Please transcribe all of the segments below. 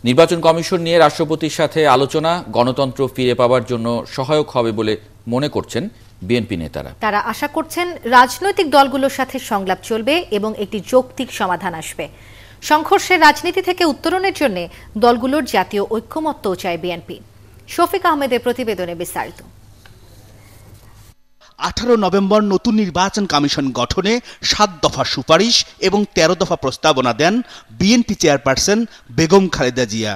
নির্বাচন কমিশন নিয়ে রাষ্ট্রপতির সাথে আলোচনা গণতন্ত্র ফিরে পাওয়ার জন্য সহায়ক হবে বলে মনে করছেন বিএনপি নেতারা। তারা আশা করছেন রাজনৈতিক দলগুলোর সাথে সংলাপ চলবে এবং একটি যৌক্তিক সমাধান আসবে। সংঘর্ষের রাজনীতি থেকে উত্তরণের জন্য দলগুলোর জাতীয় ঐক্যমত্যও চায় বিএনপি। শফিক আহমেদের প্রতিবেদনে বিস্তারিত। 18 নভেম্বর নতুন নির্বাচন কমিশন গঠনে 7 দফা সুপারিশ এবং 13 দফা প্রস্তাবনা দেন বিএনপি চেয়ারপারসন বেগম খালেদা জিয়া।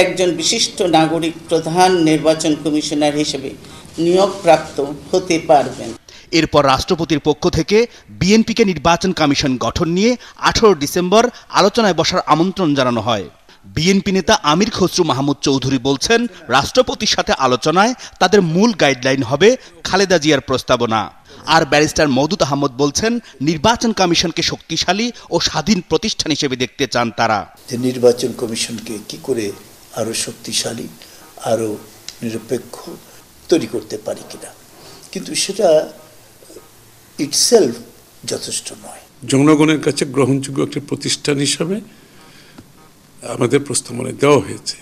একজন বিশিষ্ট নাগরিক প্রধান নির্বাচন কমিশনার হিসেবে নিয়োগপ্রাপ্ত হতে পারবেন। এরপর রাষ্ট্রপতির পক্ষ থেকে বিএনপিকে নির্বাচন কমিশন গঠন নিয়ে 18 ডিসেম্বর আলোচনায় বসার আমন্ত্রণ জানানো হয়। বিএনপি নেতা আমির খসরু মাহমুদ চৌধুরী বলছেন, রাষ্ট্রপতির সাথে আলোচনায় তাদের মূল গাইডলাইন হবে খালেদা জিয়ার প্রস্তাবনা। আর ব্যারিস্টার মওদুদ আহমদ বলছেন, নির্বাচন কমিশনকে শক্তিশালী ও স্বাধীন প্রতিষ্ঠান হিসেবে দেখতে চান তারা। নির্বাচন কমিশনকে কি করে আরো শক্তিশালী, আরো নিরপেক্ষ তৈরি করতে পারি কিনা, কিন্তু সেটা ইটসেলফ যথেষ্ট নয়। জনগণের কাছে গ্রহণযোগ্য একটি প্রতিষ্ঠান হিসাবে আমাদের প্রস্তাবনা দেওয়া হয়েছে,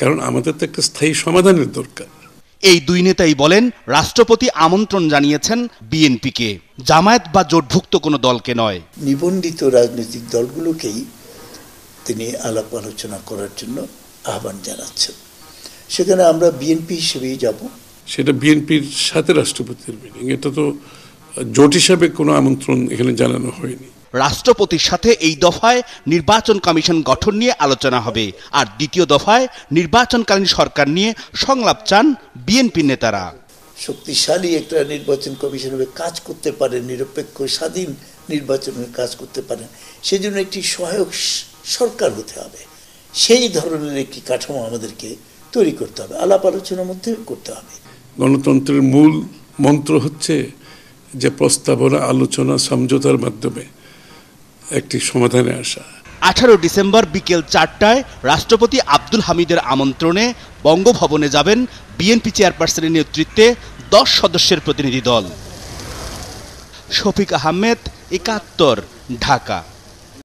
কারণ আমাদের তো একটা স্থায়ী সমাধানের দরকার। এই দুই নেতাই বলেন, রাষ্ট্রপতি আমন্ত্রণ জানিয়েছেন বিএনপিকে, জামায়াত বা জোটভুক্ত কোনো দলকে নয়। নিবন্ধিত রাজনৈতিক দলগুলোকেই তিনি আলাপ আলোচনা করার জন্য আহ্বান জানাচ্ছেন। সেখানে আমরা বিএনপি হিসেবেই যাব। সেটা বিএনপির সাথে রাষ্ট্রপতির মিটিং, এটা তো জোট হিসাবে কোনো আমন্ত্রণ এখানে জানানো হয়নি। রাষ্ট্রপতির সাথে এই দফায় নির্বাচন কমিশন গঠন নিয়ে আলোচনা হবে, আর দ্বিতীয় দফায় নির্বাচনকালীন সরকার নিয়ে সংলাপ চান বিএনপি নেতারা। শক্তিশালী একটা নির্বাচন কমিশন হবে, কাজ করতে পারে, নিরপেক্ষ স্বাধীন নির্বাচনের কাজ করতে পারে, সেজন্য একটি সহায়ক সরকার হতে হবে। সেই ধরনের একটি কাঠামো আমাদেরকে তৈরি করতে হবে, আলাপ আলোচনার মধ্যে করতে হবে। গণতন্ত্রের মূল মন্ত্র হচ্ছে যে প্রস্তাবনা, আলোচনা, সমঝোতার মাধ্যমে একটি সমাধানে আসা। 18 ডিসেম্বর বিকেল 4টায় রাষ্ট্রপতি আব্দুল হামিদের আমন্ত্রণে বঙ্গভবনে যাবেন বিএনপি চেয়ারপারসনের নেতৃত্বে 10 সদস্যের প্রতিনিধি দল। শফিক আহমেদ, 71, ঢাকা।